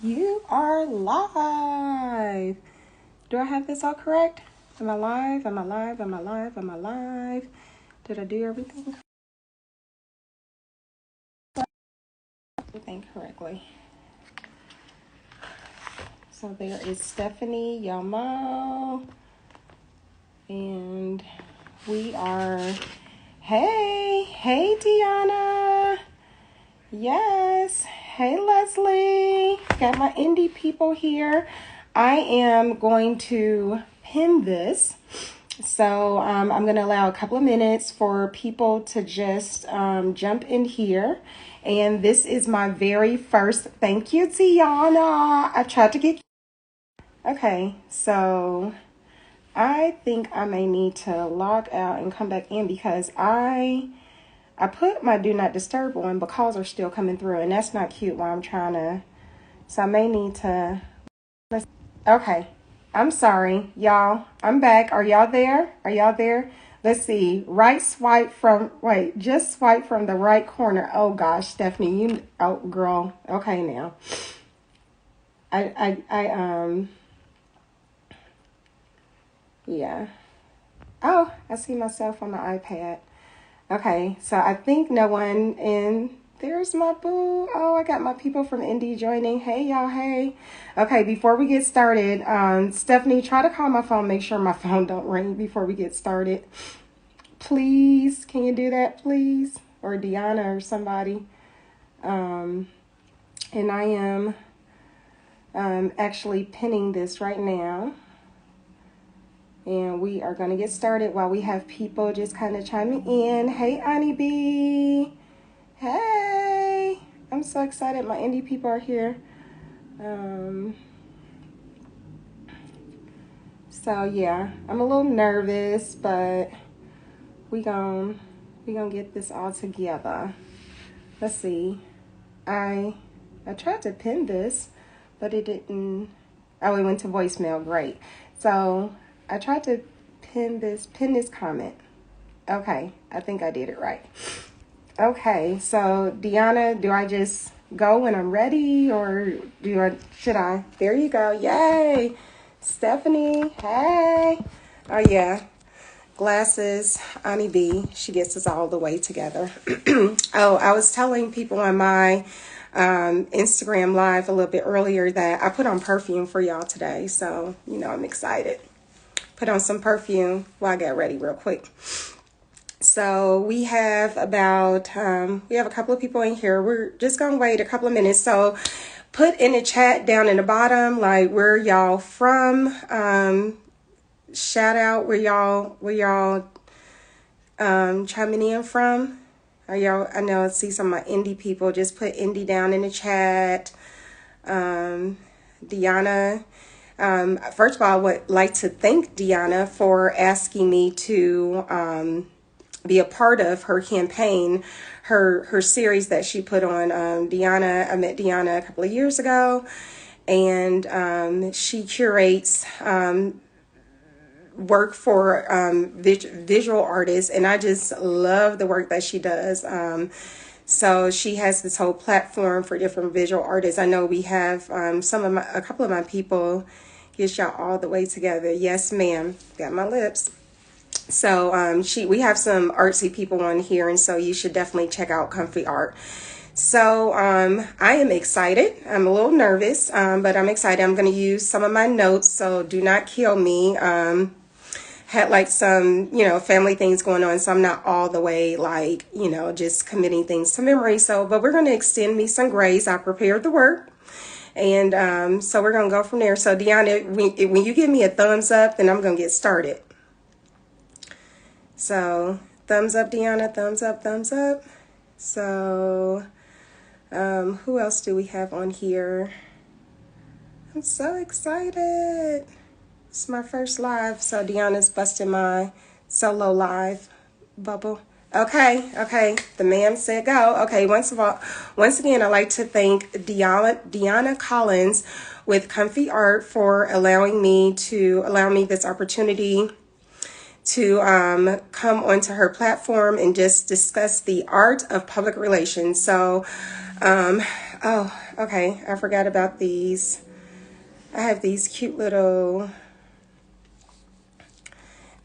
You are live. Do I have this all correct? Am I live? Am I live? Am I live? Am I live? Did I do everything correctly? So there is Stephanie Yamo. And we are, hey Deanna. Yes. Hey Leslie. Got my indie people here. I am going to pin this. So I'm going to allow a couple of minutes for people to just jump in here. And this is my very first, thank you, Tiana. I tried to get, okay, so I think I may need to log out and come back in because I put my do not disturb on, but calls are still coming through, and that's not cute while I'm trying to, so I may need to, okay. I'm sorry, y'all. I'm back. Are y'all there? Are y'all there? Let's see. Just swipe from the right corner. Oh gosh, Stephanie, oh girl. Okay now. Yeah. Oh, I see myself on the iPad. Okay, so I think no one in. There's my boo. Oh, I got my people from Indy joining. Hey, y'all. Hey. Okay, before we get started, Stephanie, try to call my phone. Make sure my phone don't ring before we get started. Please, can you do that, please? Or Deanna or somebody. And I am actually pinning this right now. And we are going to get started while we have people just kind of chiming in. Hey, Annie B. Hey. I'm so excited. My indie people are here. So, yeah. I'm a little nervous, but we gonna get this all together. Let's see. I tried to pin this, but it didn't. Oh, it went to voicemail. Great. So I tried to pin this comment. Okay, I think I did it right. Okay, so Deanna, do I just go when I'm ready, or should I? There you go. Yay. Stephanie, hey. Oh yeah. Glasses, Annie B, she gets us all the way together. Oh, I was telling people on my Instagram live a little bit earlier that I put on perfume for y'all today. So, I'm excited. Put on some perfume while I get ready real quick. So we have we have a couple of people in here. We're just going to wait a couple of minutes. So put in the chat down in the bottom, like where y'all from. Shout out where y'all chiming in from. I know I see some of my indie people. Just put indie down in the chat. Deanna, first of all, I would like to thank Deanna for asking me to be a part of her campaign, her series that she put on. I met Deanna a couple of years ago, and she curates work for visual artists, and I just love the work that she does. So she has this whole platform for different visual artists. I know we have a couple of my people get y'all all the way together. Yes, ma'am. Got my lips. So we have some artsy people on here, and so you should definitely check out Comfy Art. So I am excited. I'm a little nervous, but I'm excited. I'm going to use some of my notes, so do not kill me. Had like some, family things going on, so I'm not all the way like, just committing things to memory. So, but we're going to extend me some grace. I prepared the work, and so we're going to go from there. So Deanna, when you give me a thumbs up, then I'm going to get started. So thumbs up, Deanna, thumbs up, thumbs up. So who else do we have on here? I'm so excited. It's my first live, so Deanna's busting my solo live bubble. Okay, the man said go. Okay, once again, I'd like to thank Deanna Collins with Comfy Art for allowing me this opportunity to come onto her platform and just discuss the art of public relations. So, okay, I forgot about these. I have these cute little,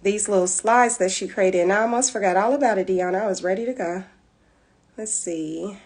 these little slides that she created, and I almost forgot all about it, Deanna. I was ready to go. Let's see.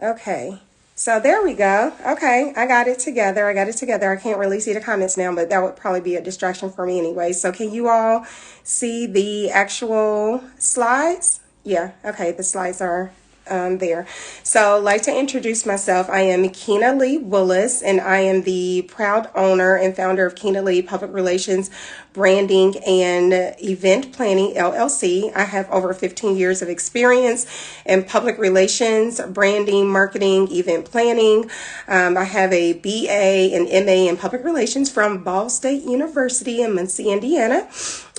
Okay. So there we go. Okay, I got it together. I can't really see the comments now, but that would probably be a distraction for me anyway. So can you all see the actual slides? Yeah, okay, the slides are there. So I'd like to introduce myself. I am Kyna Lee Willis, and I am the proud owner and founder of Kyna Lee Public Relations, Branding, and Event Planning, LLC. I have over 15 years of experience in public relations, branding, marketing, event planning. I have a BA and MA in public relations from Ball State University in Muncie, Indiana.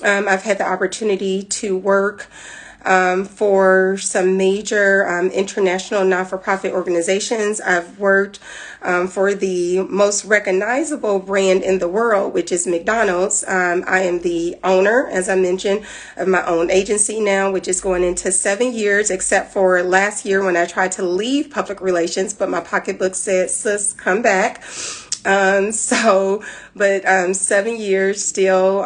I've had the opportunity to work for some major international not-for-profit organizations. I've worked for the most recognizable brand in the world, which is McDonald's. I am the owner, as I mentioned, of my own agency now, which is going into 7 years, except for last year when I tried to leave public relations, but my pocketbook said, sis, come back. 7 years still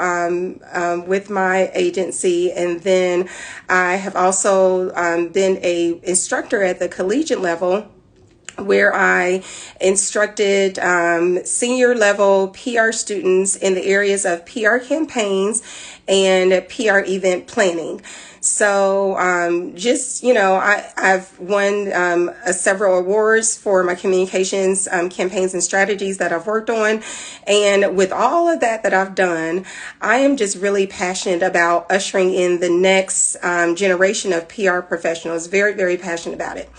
with my agency, and then I have also been a instructor at the collegiate level, where I instructed senior level PR students in the areas of PR campaigns and PR event planning. So I've won several awards for my communications campaigns and strategies that I've worked on. And with all of that I've done, I am just really passionate about ushering in the next generation of PR professionals. Very, very passionate about it.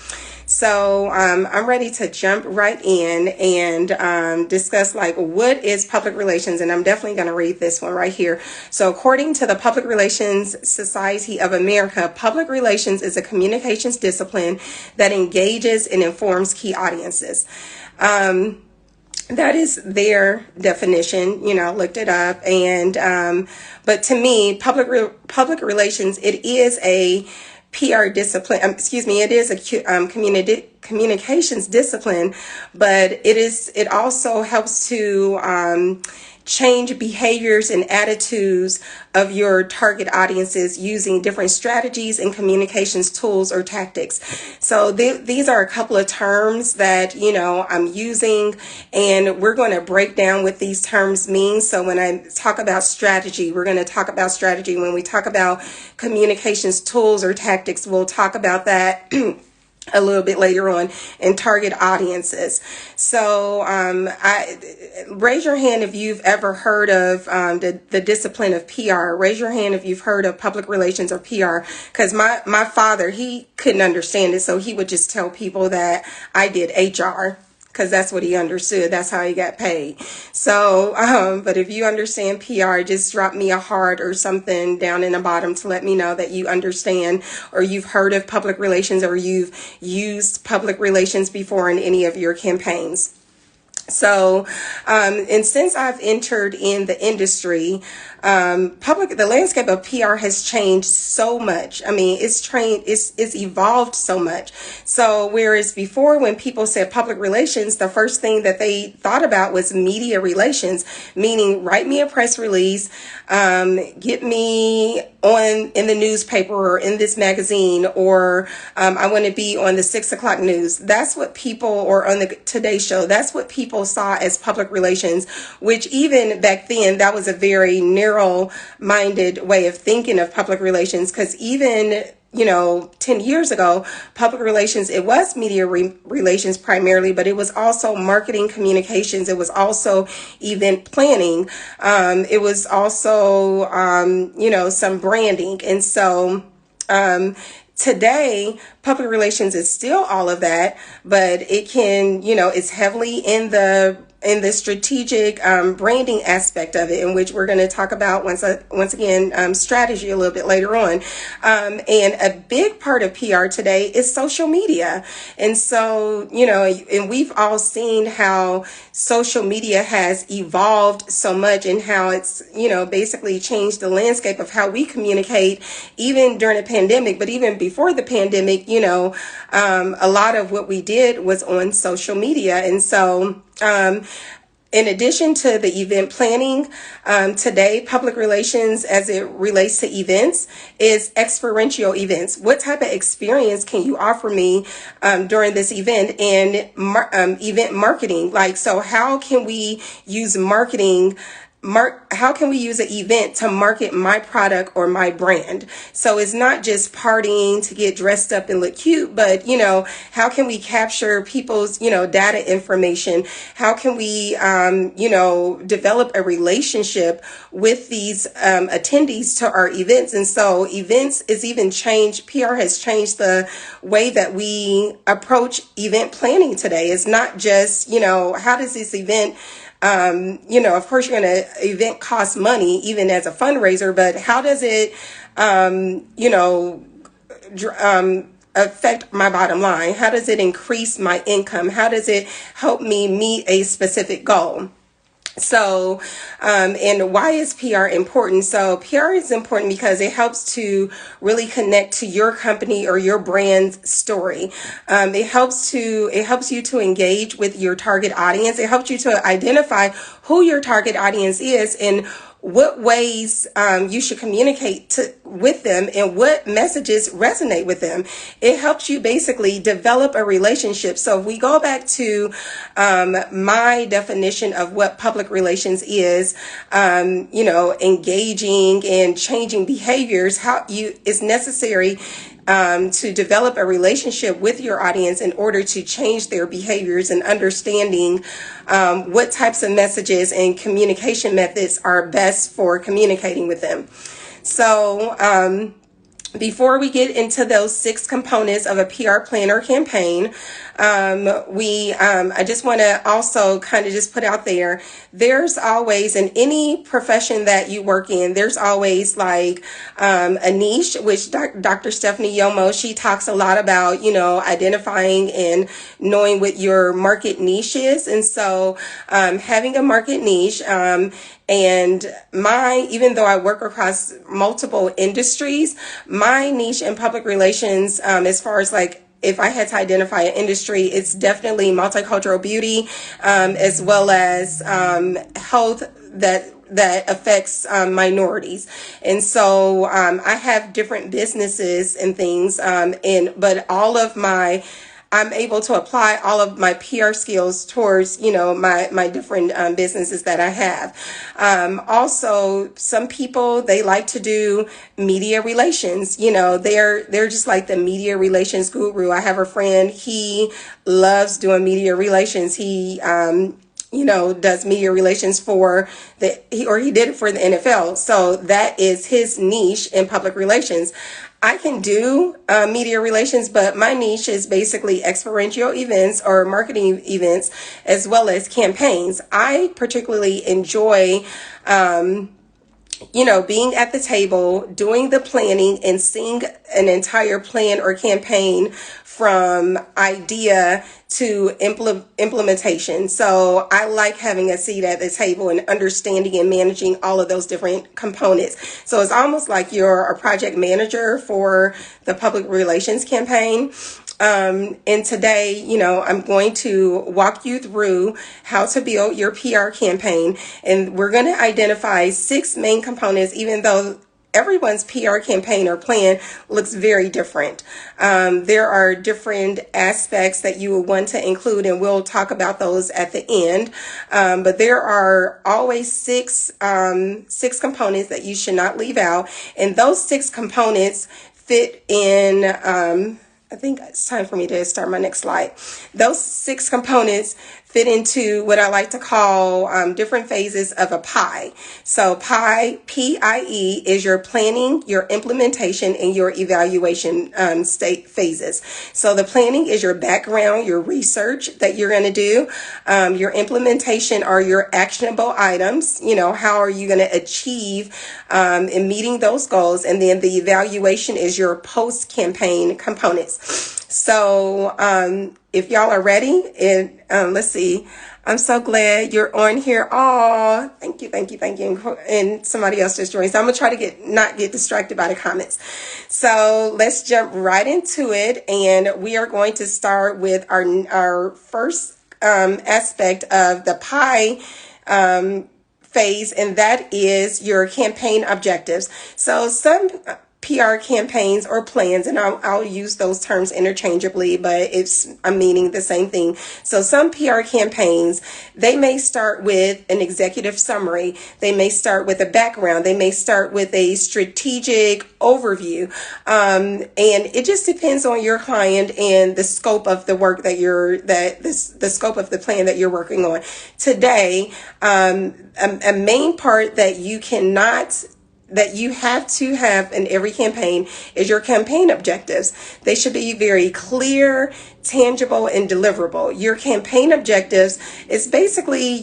So I'm ready to jump right in and discuss like what is public relations, and I'm definitely going to read this one right here. So according to the Public Relations Society of America, public relations is a communications discipline that engages and informs key audiences. That is their definition, looked it up. And but to me, public relations, it is a PR discipline, it is a communications discipline, but it also helps to change behaviors and attitudes of your target audiences using different strategies and communications tools or tactics. So these are a couple of terms that, I'm using, and we're going to break down what these terms mean. So when I talk about strategy, we're going to talk about strategy. When we talk about communications tools or tactics, we'll talk about that a little bit later on, in target audiences. So raise your hand if you've ever heard of the discipline of PR. Raise your hand if you've heard of public relations or PR, because my father, he couldn't understand it, so he would just tell people that I did HR, because that's what he understood. That's how he got paid. So, but if you understand PR, just drop me a heart or something down in the bottom to let me know that you understand, or you've heard of public relations, or you've used public relations before in any of your campaigns. So, and since I've entered in the industry, the landscape of PR has changed so much. I mean, it's evolved so much. So whereas before, when people said public relations, the first thing that they thought about was media relations, meaning write me a press release, get me in the newspaper or in this magazine, or I want to be on the 6 o'clock news. That's what people, or on the Today Show, that's what people saw as public relations, which even back then, that was a very narrow-minded way of thinking of public relations, because even 10 years ago, public relations, it was media relations primarily, but it was also marketing communications. It was also event planning. It was also, some branding. And so, today, public relations is still all of that, but it can, it's heavily in the in the strategic branding aspect of it, in which we're going to talk about once again strategy a little bit later on. And a big part of PR today is social media. And so, and we've all seen how social media has evolved so much, and how it's, basically changed the landscape of how we communicate, even during a pandemic. But even before the pandemic, a lot of what we did was on social media. And so, in addition to the event planning, today, public relations as it relates to events is experiential events. What type of experience can you offer me during this event? And event marketing, so how can we use marketing? How can we use an event to market my product or my brand? So it's not just partying to get dressed up and look cute, but, how can we capture people's, data information? How can we, develop a relationship with these attendees to our events? And so events is even changed. PR has changed the way that we approach event planning today. It's not just, how does this event of course, event costs money, even as a fundraiser, but how does it, affect my bottom line? How does it increase my income? How does it help me meet a specific goal? So, and why is PR important? So PR is important because it helps to really connect to your company or your brand's story. It helps you to engage with your target audience. It helps you to identify who your target audience is and what ways you should communicate with them and what messages resonate with them. It helps you basically develop a relationship. So if we go back to my definition of what public relations is, engaging and changing behaviors, it's necessary to develop a relationship with your audience in order to change their behaviors, and understanding what types of messages and communication methods are best for communicating with them. So before we get into those 6 components of a PR plan or campaign, I just want to also kind of just put out there, there's always, in any profession that you work in, there's always a niche, which Dr. Stephanie Yomo, she talks a lot about, identifying and knowing what your market niche is. And so having a market niche, and even though I work across multiple industries, my niche in public relations, as far as if I had to identify an industry, it's definitely multicultural beauty, as well as health that affects minorities. And so I have different businesses and things, but I'm able to apply all of my PR skills towards, my different businesses that I have. Also, some people, they like to do media relations. They're just like the media relations guru. I have a friend, he loves doing media relations. He does media relations he did it for the NFL. So that is his niche in public relations. I can do media relations, but my niche is basically experiential events or marketing events, as well as campaigns. I particularly enjoy being at the table, doing the planning, and seeing an entire plan or campaign from idea to implementation. So I like having a seat at the table and understanding and managing all of those different components. So it's almost like you're a project manager for the public relations campaign. And today, I'm going to walk you through how to build your PR campaign. And we're going to identify 6 main components, even though everyone's PR campaign or plan looks very different. There are different aspects that you will want to include, and we'll talk about those at the end. But there are always 6 components that you should not leave out. And those 6 components fit in, I think it's time for me to start my next slide. Those 6 components fit into what I like to call different phases of a pie. So pie, PIE, is your planning, your implementation, and your evaluation state phases. So the planning is your background, your research that you're going to do. Your implementation are your actionable items. How are you going to achieve in meeting those goals? And then the evaluation is your post-campaign components. So if y'all are ready, and let's see, I'm so glad you're on here. Oh, thank you. And somebody else just joined. So I'm gonna try to not get distracted by the comments. So let's jump right into it, and we are going to start with our first aspect of the pie phase, and that is your campaign objectives. So some PR campaigns or plans, and I'll use those terms interchangeably, but I'm meaning the same thing. So some PR campaigns, they may start with an executive summary. They may start with a background. They may start with a strategic overview. And it just depends on your client and the scope of the work the scope of the plan that you're working on. Today, a main part that you have to have in every campaign is your campaign objectives. They should be very clear, tangible, and deliverable. Your campaign objectives is basically,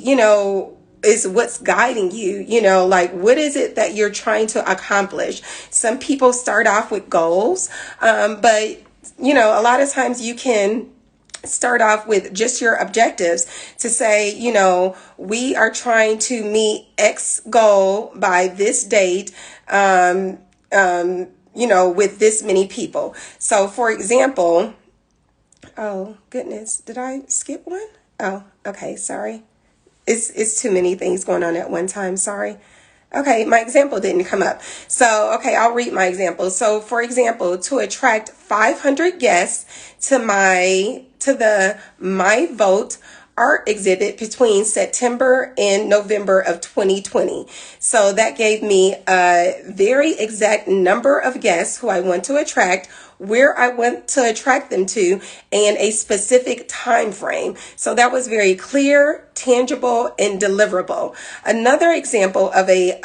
is what's guiding you, like what is it that you're trying to accomplish? Some people start off with goals, but, a lot of times you can start off with just your objectives to say, we are trying to meet X goal by this date, with this many people. So for example, oh goodness, did I skip one? Oh, okay. Sorry. It's too many things going on at one time. Sorry. Okay, my example didn't come up. So, okay, I'll read my example. So, for example, to attract 500 guests to the My Vote art exhibit between September and November of 2020. So that gave me a very exact number of guests who I want to attract, where I want to attract them to, and a specific time frame. So that was very clear, tangible, and deliverable. Another example of a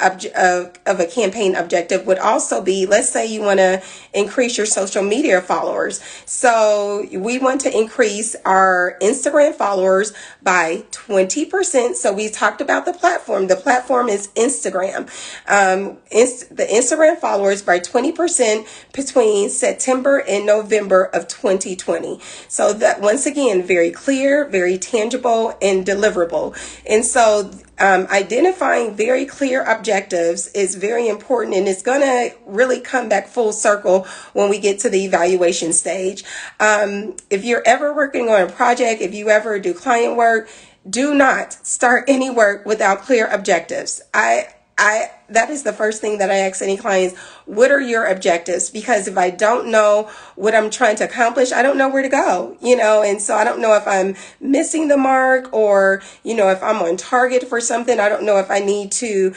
campaign objective would also be, let's say you want to increase your social media followers. So we want to increase our Instagram followers by 20%. So we talked about the platform. The platform is Instagram. The Instagram followers by 20% between September and November of 2020. So that, once again, very clear, very tangible, and deliverable. And so identifying very clear objectives is very important, and it's going to really come back full circle when we get to the evaluation stage. If you're ever working on a project, if you ever do client work, do not start any work without clear objectives. That is the first thing that I ask any clients. What are your objectives? Because if I don't know what I'm trying to accomplish, I don't know where to go, and so I don't know if I'm missing the mark, or, if I'm on target for something. I don't know if I need to,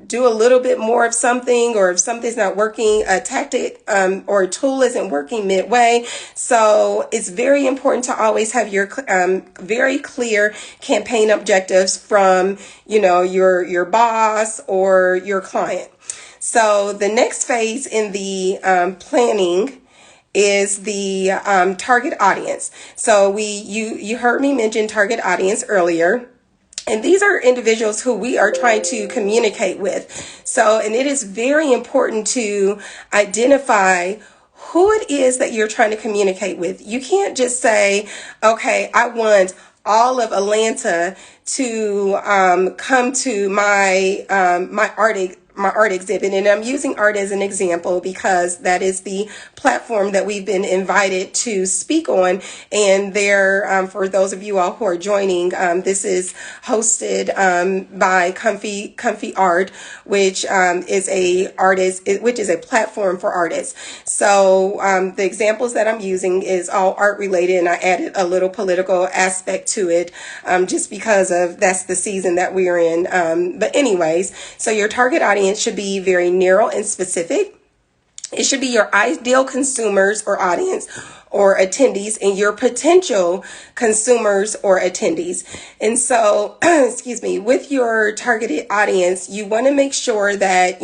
do a little bit more of something, or if something's not working, a tactic or a tool isn't working midway. So it's very important to always have your very clear campaign objectives from, your boss or your client. So the next phase in the planning is the target audience. So you heard me mention target audience earlier. And these are individuals who we are trying to communicate with. So, and it is very important to identify who it is that you're trying to communicate with. You can't just say, okay, I want all of Atlanta to come to my art exhibit. And I'm using art as an example because that is the platform that we've been invited to speak on. And there, for those of you all who are joining, this is hosted by Comfy Art, which is a platform for artists. So the examples that I'm using is all art related, and I added a little political aspect to it just because of that's the season that we're in. But anyways, so your target audience should be very narrow and specific. It should be your ideal consumers or audience or attendees and your potential consumers or attendees. And so, excuse me, with your targeted audience, you want to make sure that,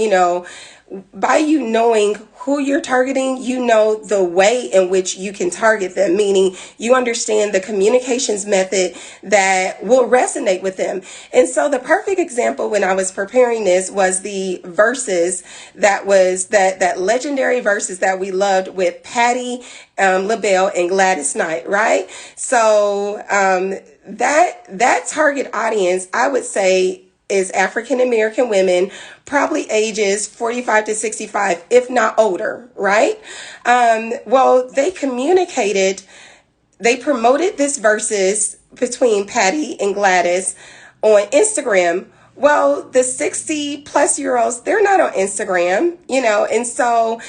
by you knowing who you're targeting, you know the way in which you can target them, meaning you understand the communications method that will resonate with them. And so the perfect example when I was preparing this was the verses that was that legendary verses that we loved with Patti LaBelle and Gladys Knight, right? So that target audience, I would say, is African American women, probably ages 45 to 65, if not older, right? Well, they promoted this verses between Patti and Gladys on Instagram. Well, the 60 plus year olds, they're not on Instagram, and so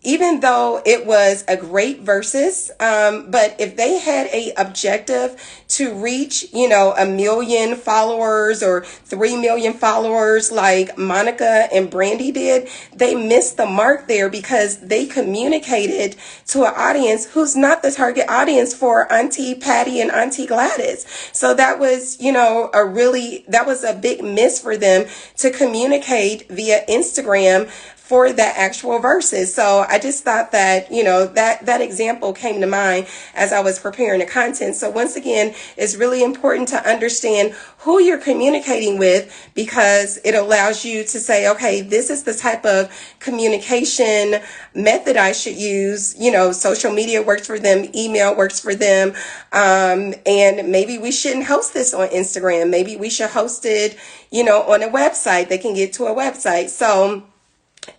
even though it was a great versus, but if they had a objective to reach, 1 million followers or 3 million followers like Monica and Brandy did, they missed the mark there because they communicated to an audience who's not the target audience for Auntie Patti and Auntie Gladys. So that was, that was a big miss for them to communicate via Instagram for that actual verses. So I just thought that, that example came to mind as I was preparing the content. So once again, it's really important to understand who you're communicating with, because it allows you to say, okay, this is the type of communication method I should use. Social media works for them, email works for them. And maybe we shouldn't host this on Instagram. Maybe we should host it, on a website. They can get to a website. So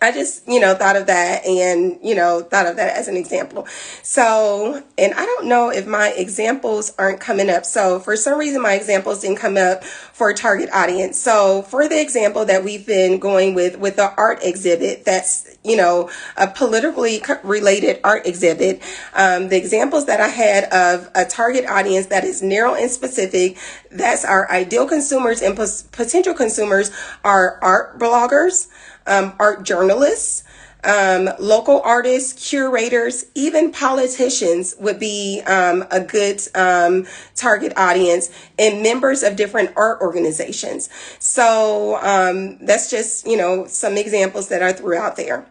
I just, thought of that and, thought of that as an example. So, and I don't know if my examples aren't coming up. So for some reason, my examples didn't come up for a target audience. So for the example that we've been going with the art exhibit, that's, a politically related art exhibit. The examples that I had of a target audience that is narrow and specific, that's our ideal consumers and potential consumers are art bloggers, art journalists, local artists, curators, even politicians would be a good target audience, and members of different art organizations. So that's just, some examples that I threw out there.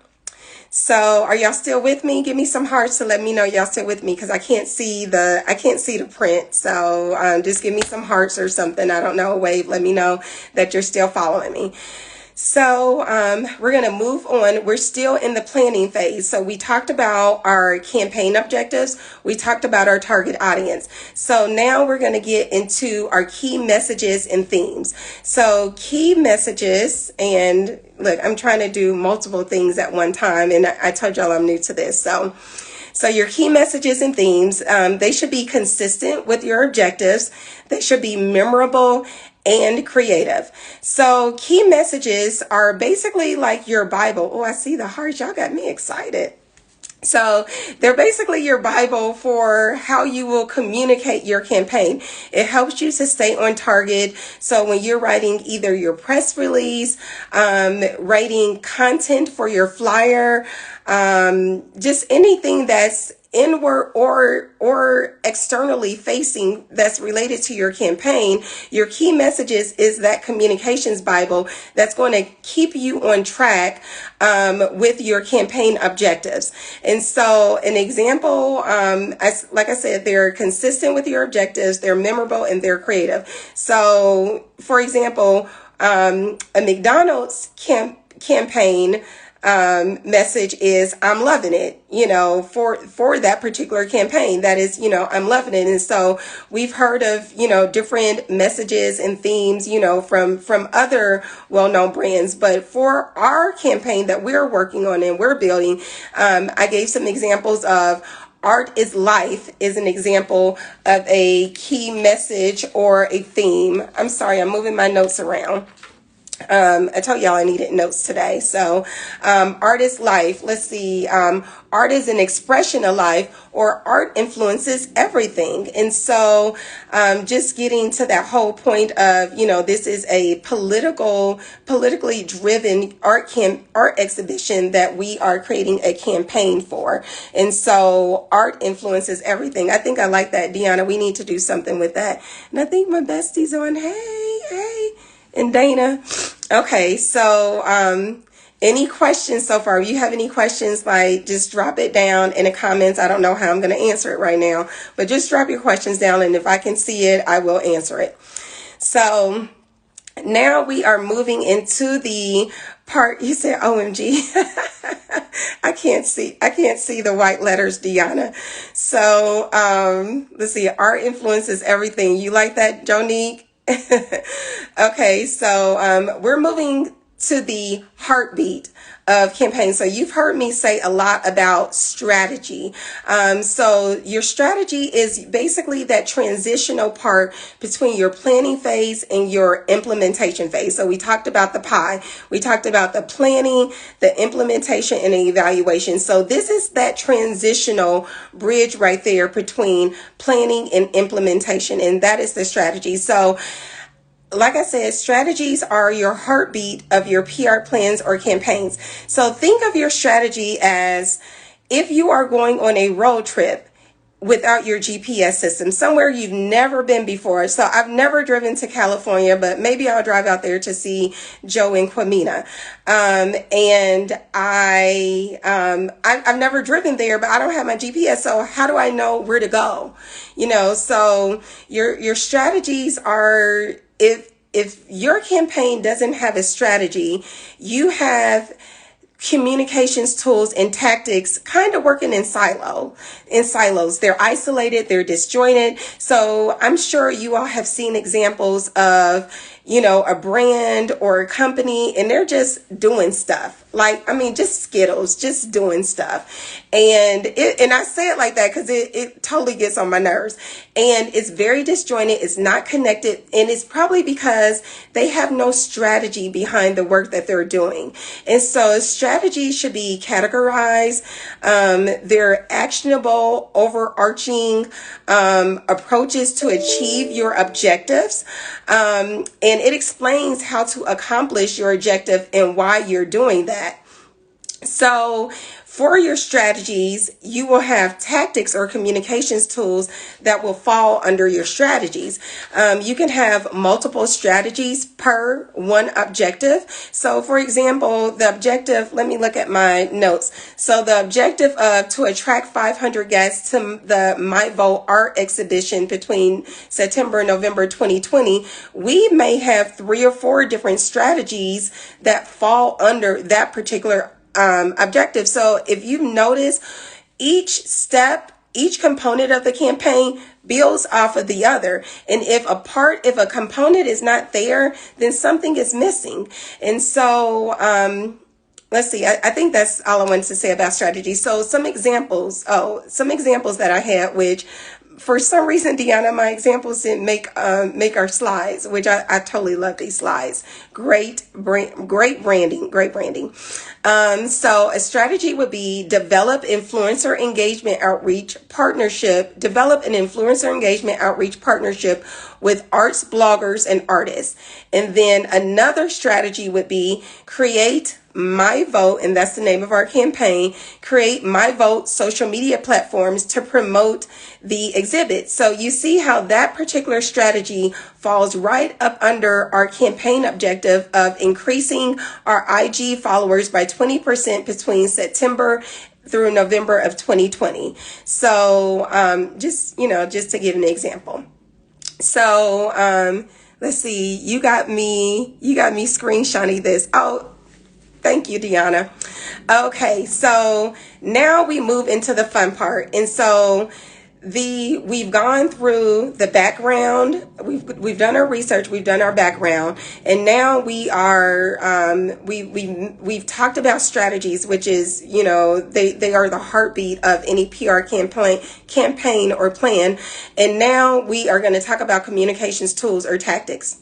So are y'all still with me? Give me some hearts to let me know y'all still with me, because I can't see the print. So just give me some hearts or something. I don't know, a wave. Let me know that you're still following me. So we're going to move on. We're still in the planning phase. So we talked about our campaign objectives. We talked about our target audience. So now we're going to get into our key messages and themes. So key messages, and look, I'm trying to do multiple things at one time, and I told y'all I'm new to this. So your key messages and themes, they should be consistent with your objectives. They should be memorable and creative. So key messages are basically like your Bible. Oh, I see the hearts. Y'all got me excited. So they're basically your Bible for how you will communicate your campaign. It helps you to stay on target. So when you're writing either your press release, writing content for your flyer, just anything that's inward or externally facing that's related to your campaign, your key messages is that communications Bible that's going to keep you on track with your campaign objectives. And so an example, like I said, they're consistent with your objectives, they're memorable, and they're creative. So for example, a McDonald's campaign message is I'm loving it, for that particular campaign. That is, I'm loving it. And so we've heard of, different messages and themes, from other well-known brands. But for our campaign that we're working on and we're building, I gave some examples of Art is Life is an example of a key message or a theme. I'm sorry, I'm moving my notes around. I told y'all I needed notes today. So, artist life. Let's see. Art is an expression of life, or art influences everything. And so, just getting to that whole point of, this is a politically driven art exhibition that we are creating a campaign for. And so, art influences everything. I think I like that, Deanna. We need to do something with that. And I think my bestie's on. Hey. And Dana. Okay, so any questions so far? If you have any questions, like, just drop it down in the comments. I don't know how I'm going to answer it right now, but just drop your questions down, and if I can see it, I will answer it. So now we are moving into the part. You said OMG. I can't see the white letters, Deanna. So let's see. Art influences everything. You like that, Jonique? Okay, so we're moving to the heartbeat of campaigns. So you've heard me say a lot about strategy. So your strategy is basically that transitional part between your planning phase and your implementation phase. So we talked about the pie. We talked about the planning, the implementation, and the evaluation. So this is that transitional bridge right there between planning and implementation, and that is the strategy. So like I said, strategies are your heartbeat of your PR plans or campaigns. So think of your strategy as if you are going on a road trip without your GPS system, somewhere you've never been before. So I've never driven to California, but maybe I'll drive out there to see Joe and Kyna. And I've never driven there, but I don't have my GPS. So how do I know where to go? So your strategies are, if your campaign doesn't have a strategy, you have communications tools and tactics kind of working in silos. They're isolated, they're disjointed. So I'm sure you all have seen examples of, a brand or a company, and they're just doing stuff. Just Skittles, just doing stuff. And I say it like that because it totally gets on my nerves. And it's very disjointed. It's not connected. And it's probably because they have no strategy behind the work that they're doing. And so strategy should be categorized. They're actionable, overarching approaches to achieve your objectives. And it explains how to accomplish your objective and why you're doing that. So for your strategies, you will have tactics or communications tools that will fall under your strategies. You can have multiple strategies per one objective. So for example, the objective, let me look at my notes. So the objective to attract 500 guests to the My Vote art exhibition between September and November 2020, we may have 3 or 4 different strategies that fall under that particular objective. So if you notice, each component of the campaign builds off of the other. And if a component is not there, then something is missing. And so, let's see, I think that's all I wanted to say about strategy. So some examples that I had, which for some reason, Deanna, my examples didn't make our slides, which I totally love these slides. Great branding. So a strategy would be develop an influencer engagement outreach partnership with arts bloggers and artists. And then another strategy would be create My Vote, and that's the name of our campaign, create My Vote social media platforms to promote the exhibit. So you see how that particular strategy falls right up under our campaign objective of increasing our IG followers by 20% between September through November of 2020. So just to give an example. So let's see, you got me screenshotting this. Oh, thank you, Deanna. Okay, so now we move into the fun part. And so we've gone through the background, we've done our research, we've done our background, and now we are we've talked about strategies, which is, they are the heartbeat of any PR campaign or plan. And now we are going to talk about communications tools or tactics.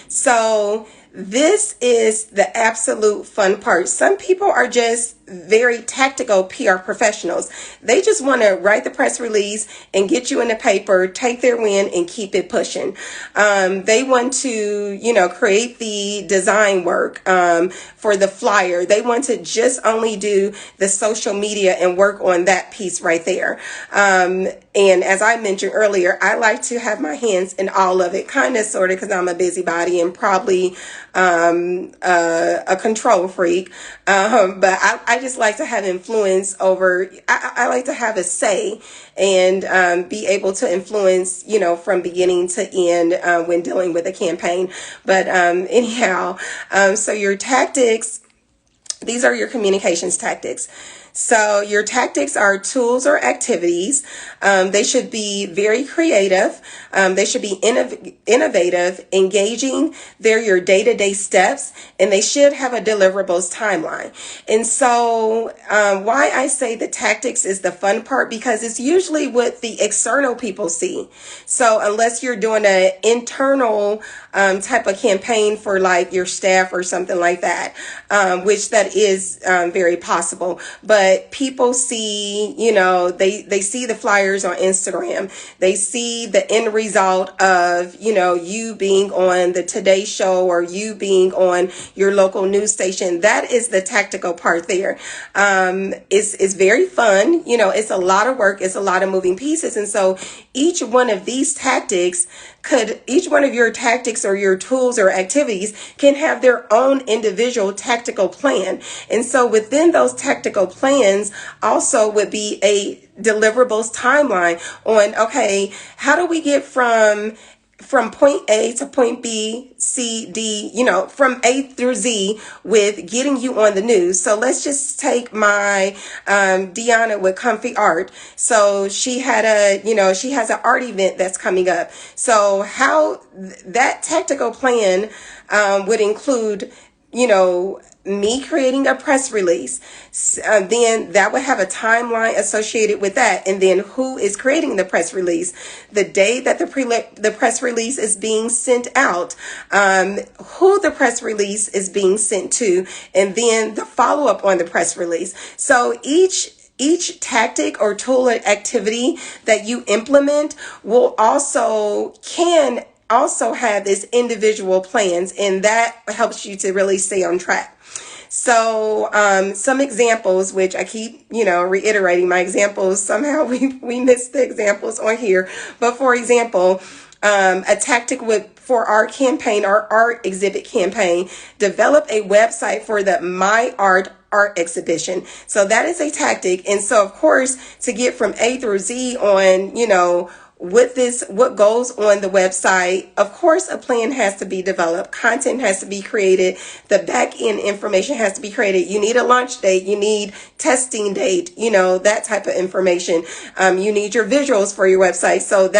So This is the absolute fun part. Some people are just very tactical PR professionals. They just want to write the press release and get you in the paper, take their win, and keep it pushing. They want to, create the design work for the flyer. They want to just only do the social media and work on that piece right there. And as I mentioned earlier, I like to have my hands in all of it, kind of, sort of, because I'm a busybody and probably a control freak. But I just like to have influence over, I like to have a say and be able to influence, from beginning to end when dealing with a campaign. But anyhow, so your tactics, these are your communications tactics. So your tactics are tools or activities. They should be very creative. They should be innovative, engaging. They're your day-to-day steps, and they should have a deliverables timeline. And so why I say the tactics is the fun part, because it's usually what the external people see. So unless you're doing an internal type of campaign for like your staff or something like that, which that is very possible. But people see, they see the flyers on Instagram. They see the end result of, you being on the Today Show or you being on your local news station. That is the tactical part there. It's very fun. It's a lot of work. It's a lot of moving pieces. And so each one of these tactics each one of your tactics or your tools or activities can have their own individual tactical plan. And so within those tactical plans also would be a deliverables timeline on, okay, how do we get from point A to point B, C, D, from A through Z with getting you on the news. So let's just take my Deanna with Comfy Art. So she has an art event that's coming up. So how that tactical plan would include, me creating a press release, then that would have a timeline associated with that. And then who is creating the press release, the day that the press release is being sent out, who the press release is being sent to, and then the follow-up on the press release. So each tactic or tool or activity that you implement can also have its individual plans, and that helps you to really stay on track. So some examples, which I keep, reiterating my examples. Somehow we missed the examples on here. But for example, a tactic for our campaign, our art exhibit campaign, develop a website for the My Art exhibition. So that is a tactic. And so, of course, to get from A through Z on, what goes on the website, of course, a plan has to be developed. Content has to be created. The back end information has to be created. You need a launch date. You need testing date, that type of information. You need your visuals for your website. So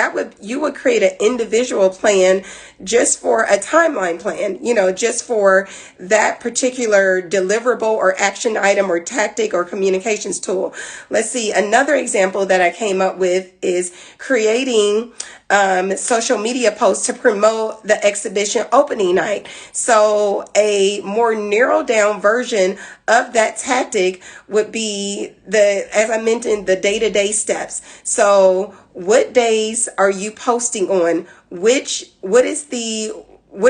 you would create an individual plan just for a timeline plan, just for that particular deliverable or action item or tactic or communications tool. Let's see. Another example that I came up with is creating social media posts to promote the exhibition opening night. So a more narrowed down version of that tactic would be as I mentioned, the day-to-day steps. So what days are you posting on? What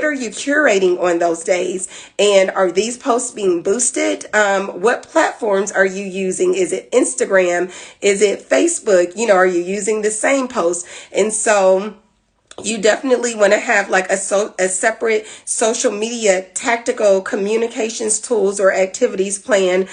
are you curating on those days? And are these posts being boosted? What platforms are you using? Is it Instagram? Is it Facebook? Are you using the same post? And so you definitely want to have like a separate social media tactical communications tools or activities plan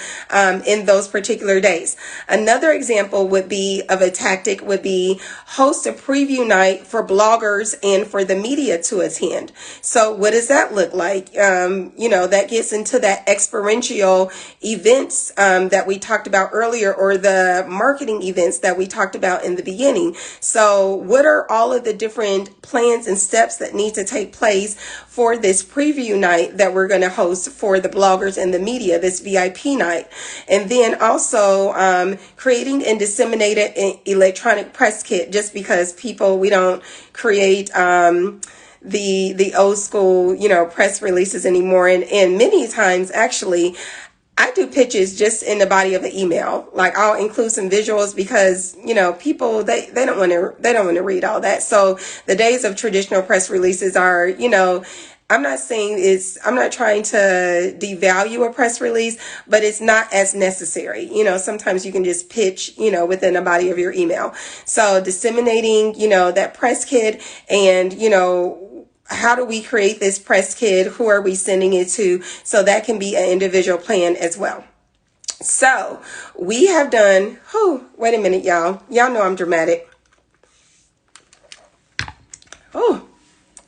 in those particular days. Another example of a tactic would be host a preview night for bloggers and for the media to attend. So what does that look like? That gets into that experiential events that we talked about earlier, or the marketing events that we talked about in the beginning. So what are all of the different plans and steps that need to take place for this preview night that we're going to host for the bloggers and the media, this VIP night? And then also creating and disseminating an electronic press kit, just because we don't create the old school, press releases anymore. And many times, actually, I do pitches just in the body of the email. Like, I'll include some visuals because, people, they don't want to read all that. So the days of traditional press releases are, I'm not trying to devalue a press release, but it's not as necessary. Sometimes you can just pitch, within the body of your email. So disseminating, that press kit and, how do we create this press kit? Who are we sending it to? So that can be an individual plan as well. So we have done, wait a minute, y'all. Y'all know I'm dramatic.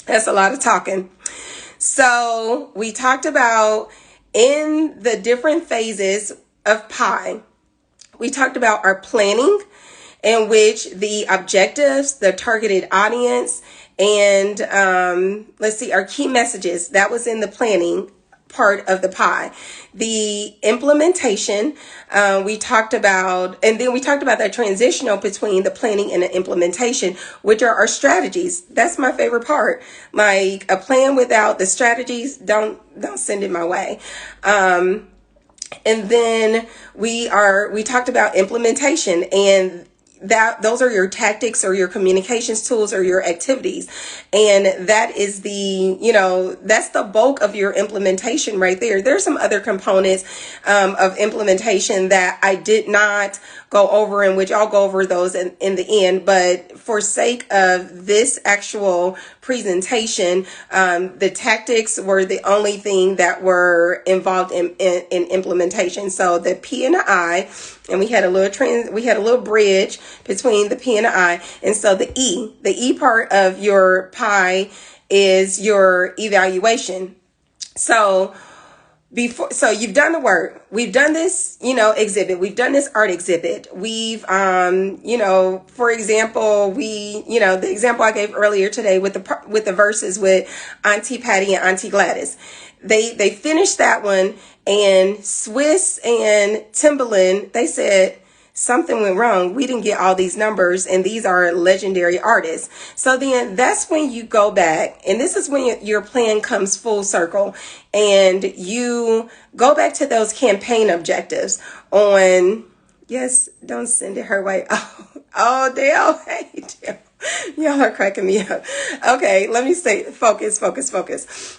That's a lot of talking. So we talked about in the different phases of PI, we talked about our planning, in which the objectives, the targeted audience, and our key messages, that was in the planning part of the pie. The implementation, we talked about, and then we talked about that transitional between the planning and the implementation, which are our strategies. That's my favorite part. Like, a plan without the strategies, don't send it my way. And then we talked about implementation, and those are your tactics or your communications tools or your activities. And that is that's the bulk of your implementation right there. There's some other components of implementation that I did not go over, in which I'll go over those in the end. But for sake of this actual presentation, the tactics were the only thing that were involved in implementation. So the P and the I, and we had a little bridge between the P and the I. And so the E part of your pie is your evaluation. So you've done the work. We've done this, exhibit. We've done this art exhibit. We've, for example, the example I gave earlier today with the verses with Auntie Patty and Auntie Gladys. They finished that one, and Swiss and Timbaland, they said something went wrong. We didn't get all these numbers, and these are legendary artists. So then that's when you go back, and this is when your plan comes full circle, and you go back to those campaign objectives on, yes, don't send it her way. Oh, Dale, hey, Dale. Y'all are cracking me up. Okay, let me say focus.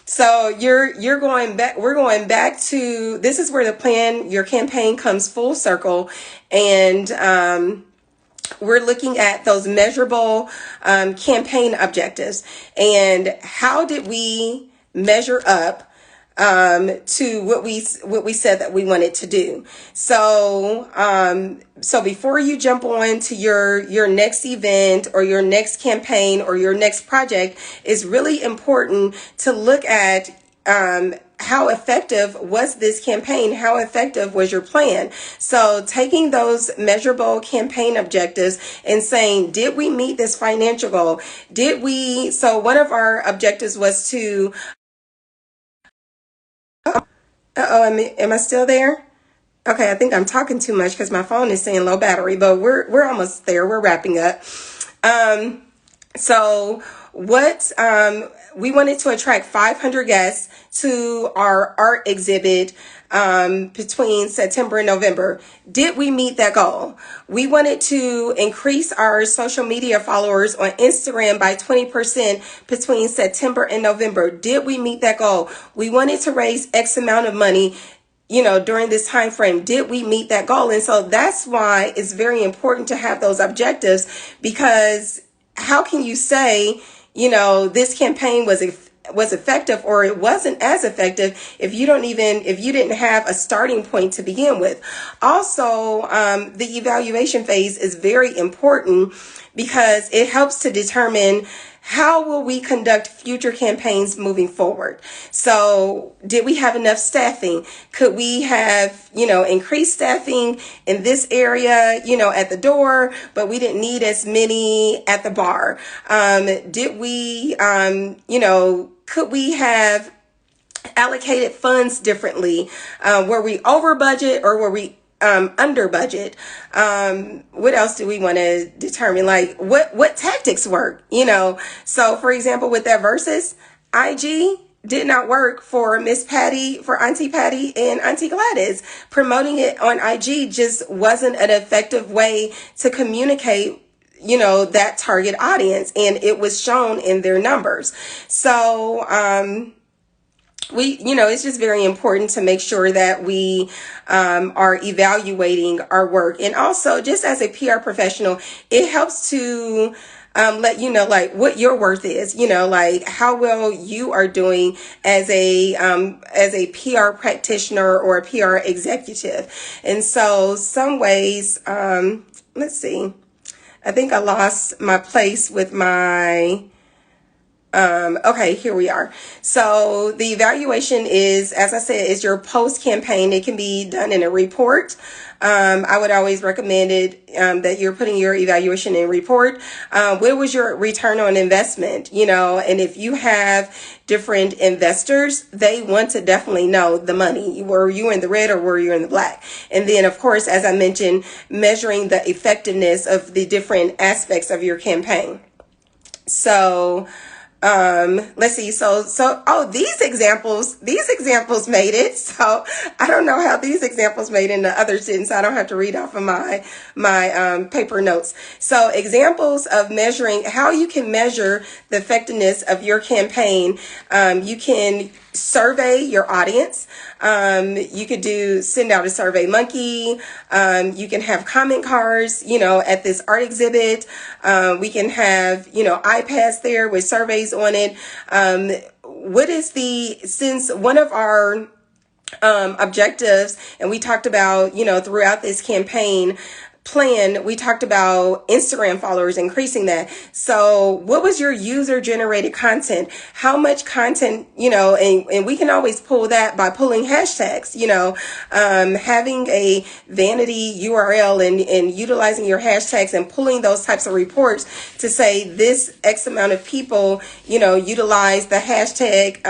So you're going back, we're going back to, this is where the plan, your campaign comes full circle, and we're looking at those measurable campaign objectives, and how did we measure up to what we said that we wanted to do. So before you jump on to your next event or your next campaign or your next project, it's really important to look at how effective was this campaign? How effective was your plan? So taking those measurable campaign objectives and saying, did we meet this financial goal? So one of our objectives was to, am I still there? Okay, I think I'm talking too much because my phone is saying low battery, but we're almost there. We're wrapping up. So we wanted to attract 500 guests to our art exhibit between September and November. Did we meet that goal? We wanted to increase our social media followers on Instagram by 20% between September and November. Did we meet that goal? We wanted to raise X amount of money, during this time frame. Did we meet that goal? And so that's why it's very important to have those objectives, because how can you say, this campaign was effective or it wasn't as effective if you didn't have a starting point to begin with? Also, the evaluation phase is very important because it helps to determine how will we conduct future campaigns moving forward. So did we have enough staffing? Could we have, increased staffing in this area, at the door, but we didn't need as many at the bar? Did we, could we have allocated funds differently? Were we over budget or were we under budget? What else do we want to determine? Like what tactics work, So for example, with that versus IG did not work for Miss Patty, for Auntie Patty and Auntie Gladys. Promoting it on IG just wasn't an effective way to communicate that target audience, and it was shown in their numbers. So it's just very important to make sure that we are evaluating our work. And also, just as a PR professional, it helps to let you know like what your worth is, like how well you are doing as a PR practitioner or a PR executive. And so some ways, let's see, I think I lost my place with my okay, here we are. So the evaluation is, as I said, is your post campaign. It can be done in a report. I would always recommend it that you're putting your evaluation in report. What was your return on investment? And if you have different investors, they want to definitely know the money. Were you in the red or were you in the black? And then, of course, as I mentioned, measuring the effectiveness of the different aspects of your campaign. So let's see. These examples made it. So I don't know how these examples made it and the others didn't. So I don't have to read off of my paper notes. So examples of measuring how you can measure the effectiveness of your campaign. You can survey your audience. You could send out a Survey Monkey. You can have comment cards, at this art exhibit. We can have, iPads there with surveys on it. Since one of our objectives, and we talked about, throughout this campaign plan, we talked about Instagram followers, increasing that. So what was your user generated content? How much content, and we can always pull that by pulling hashtags, having a vanity URL and utilizing your hashtags and pulling those types of reports to say this X amount of people, utilize the hashtag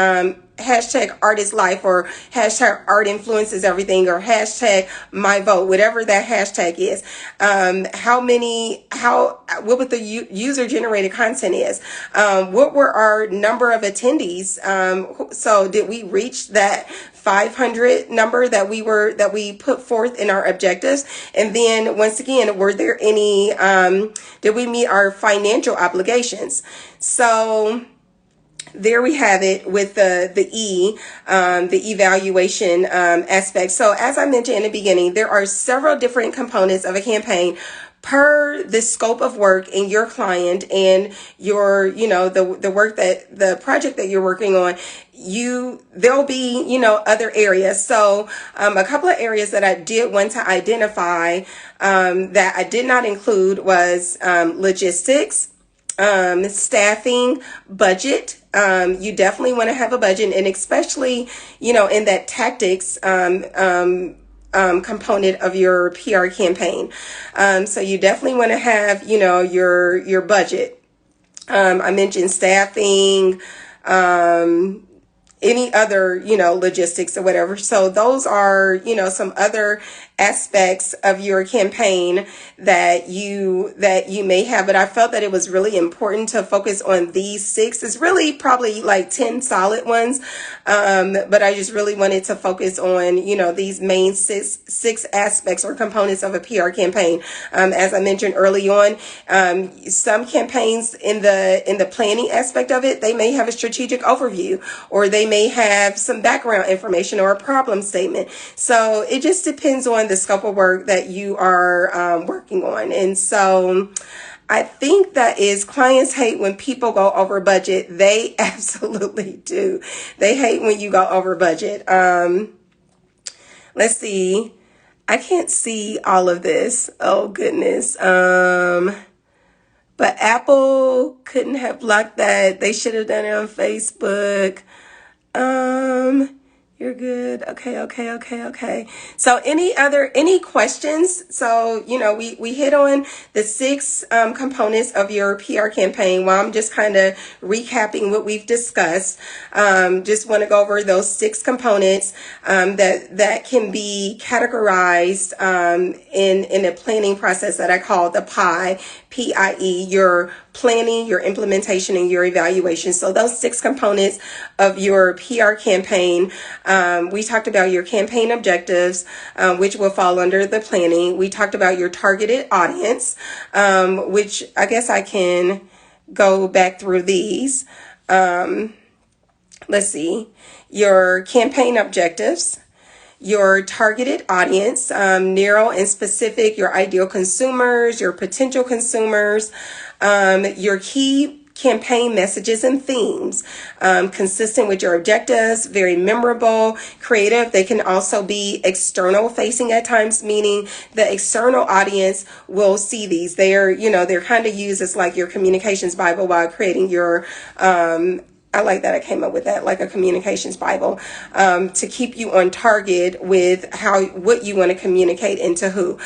art is life, or hashtag art influences everything, or hashtag my vote, whatever that hashtag is. What the user generated content is. What were our number of attendees? So did we reach that 500 number that we put forth in our objectives? And then once again, were there any, did we meet our financial obligations? So there we have it with the evaluation aspect. So as I mentioned in the beginning, there are several different components of a campaign per the scope of work in your client and your, the project that you're working on. There'll be, other areas. So a couple of areas that I did want to identify that I did not include was logistics, staffing, budget. You definitely want to have a budget, and especially, in that tactics, component of your PR campaign. So you definitely want to have, your budget. I mentioned staffing, any other, logistics or whatever. So those are, some other aspects of your campaign that you may have. But I felt that it was really important to focus on these 6. It's really probably like 10 solid ones. But I just really wanted to focus on, these main six aspects or components of a PR campaign. As I mentioned early on, some campaigns in the planning aspect of it, they may have a strategic overview, or they may have some background information or a problem statement. So it just depends on the scope of work that you are working on. And so I think that is, clients hate when people go over budget. They absolutely do. They hate when you go over budget. Let's see. I can't see all of this. Oh, goodness. But Apple couldn't have blocked that. They should have done it on Facebook. You're good. Okay. So any questions? So, we hit on the six components of your PR campaign. While I'm just kind of recapping what we've discussed, just want to go over those six components that can be categorized in a planning process that I call the PIE, PIE, your planning, your implementation, and your evaluation. So those six components of your PR campaign, we talked about your campaign objectives, which will fall under the planning. We talked about your targeted audience, which I guess I can go back through these. Let's see, your campaign objectives, your targeted audience, narrow and specific, your ideal consumers, your potential consumers, your key campaign messages and themes, consistent with your objectives, very memorable, creative. They can also be external facing at times, meaning the external audience will see these. They're kind of used as like your communications Bible while creating your, I like that I came up with that, like a communications Bible, to keep you on target with what you want to communicate and to who.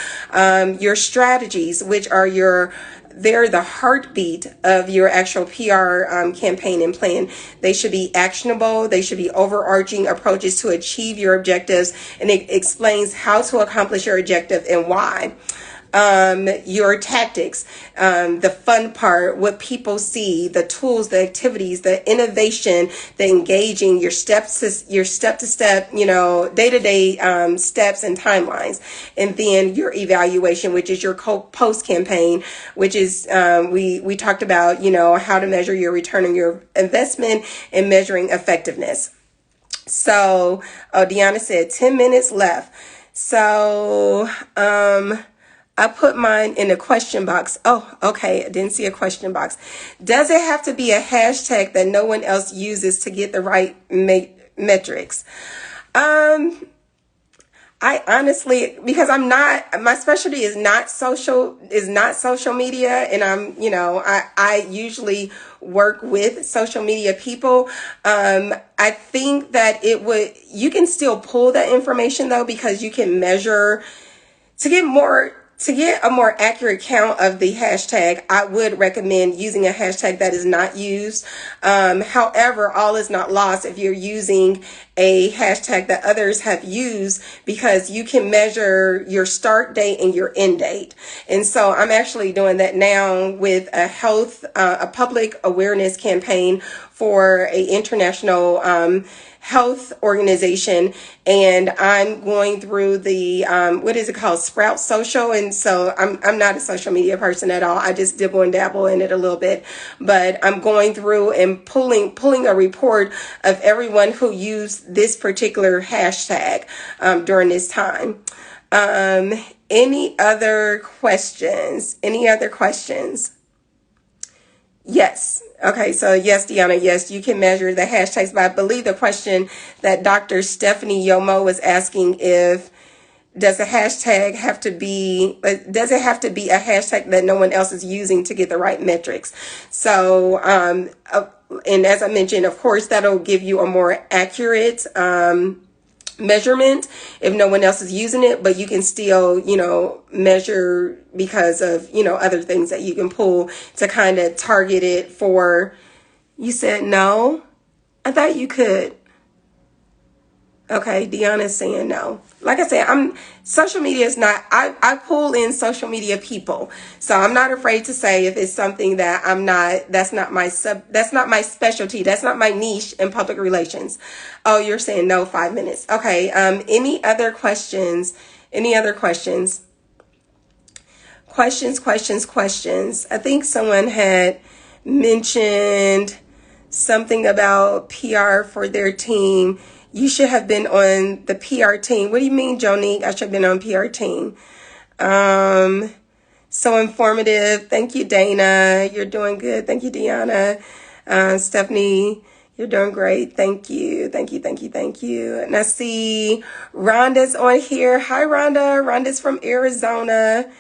Your strategies, which are they're the heartbeat of your actual PR campaign and plan. They should be actionable. They should be overarching approaches to achieve your objectives, and it explains how to accomplish your objective and why. Your tactics, the fun part, what people see, the tools, the activities, the innovation, the engaging, your step to step, day-to-day steps and timelines. And then your evaluation, which is your post campaign, which is, we talked about, how to measure your return on your investment and measuring effectiveness. So, Deanna said 10 minutes left. So, I put mine in a question box. Oh, okay. I didn't see a question box. Does it have to be a hashtag that no one else uses to get the right metrics? I honestly, because my specialty is not social media. And I usually work with social media people. I think that you can still pull that information though, because you can measure to get a more accurate count of the hashtag. I would recommend using a hashtag that is not used. However, all is not lost if you're using a hashtag that others have used, because you can measure your start date and your end date. And so I'm actually doing that now with a public awareness campaign for a international health organization, and I'm going through the what is it called, Sprout Social. And so I'm not a social media person at all. I just dibble and dabble in it a little bit, but I'm going through and pulling a report of everyone who used this particular hashtag during this time. Any other questions? Yes. Okay. So yes, Deanna, yes, you can measure the hashtags, but I believe the question that Dr. Stephanie Yomo was asking does it have to be a hashtag that no one else is using to get the right metrics? So, and as I mentioned, of course, that'll give you a more accurate, measurement if no one else is using it, but you can still, measure because of, other things that you can pull to kind of target it for. You said no? I thought you could. Okay, Deanna's saying no. Like I said, social media is not, I pull in social media people. So I'm not afraid to say if it's something that that's not my specialty. That's not my niche in public relations. Oh, you're saying no, 5 minutes. Okay. Any other questions? Questions. I think someone had mentioned something about PR for their team. You should have been on the PR team. What do you mean, Jonique? I should have been on PR team. So informative. Thank you, Dana. You're doing good. Thank you, Deanna. Stephanie, you're doing great. Thank you. And I see Rhonda's on here. Hi, Rhonda. Rhonda's from Arizona.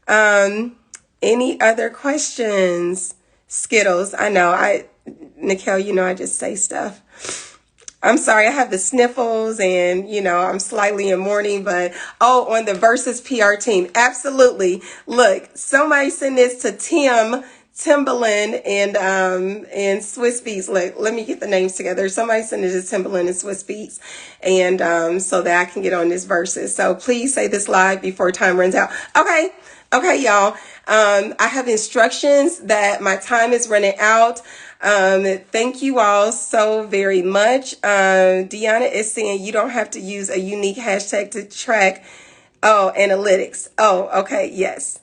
Any other questions? Skittles. I know. Nikhil, I just say stuff. I'm sorry, I have the sniffles and, you know, I'm slightly in mourning, but oh, on the Versus PR team. Absolutely. Look, somebody send this to Timberland and Swiss Beats. Let me get the names together. Somebody send it to Timberland and Swiss Beats and so that I can get on this Versus. So please say this live before time runs out. Okay. Okay, y'all. I have instructions that my time is running out. Thank you all so very much. Deanna is saying you don't have to use a unique hashtag to track, analytics. Oh, okay. Yes.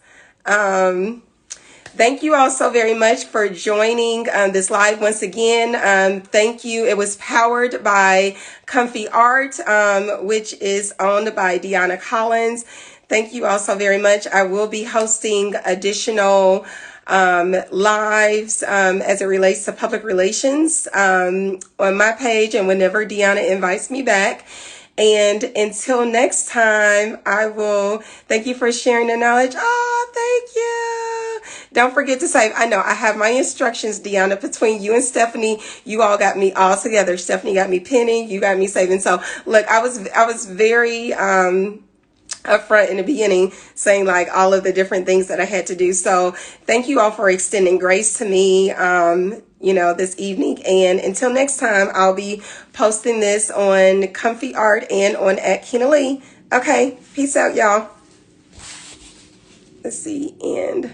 Thank you all so very much for joining this live once again. Thank you. It was powered by Comfy Art, which is owned by Deanna Collins. Thank you all so very much. I will be hosting additional lives as it relates to public relations on my page and whenever Deanna invites me back. And until next time, I will thank you for sharing the knowledge. Oh, thank you. Don't forget to save. I know I have my instructions, Deanna, between you and Stephanie. You all got me all together. Stephanie got me pinning. You got me saving. So look, I was very, upfront in the beginning saying like all of the different things that I had to do. So thank you all for extending grace to me, this evening. And until next time, I'll be posting this on Comfy Art and on @Kyna. Okay. Peace out, y'all. Let's see. And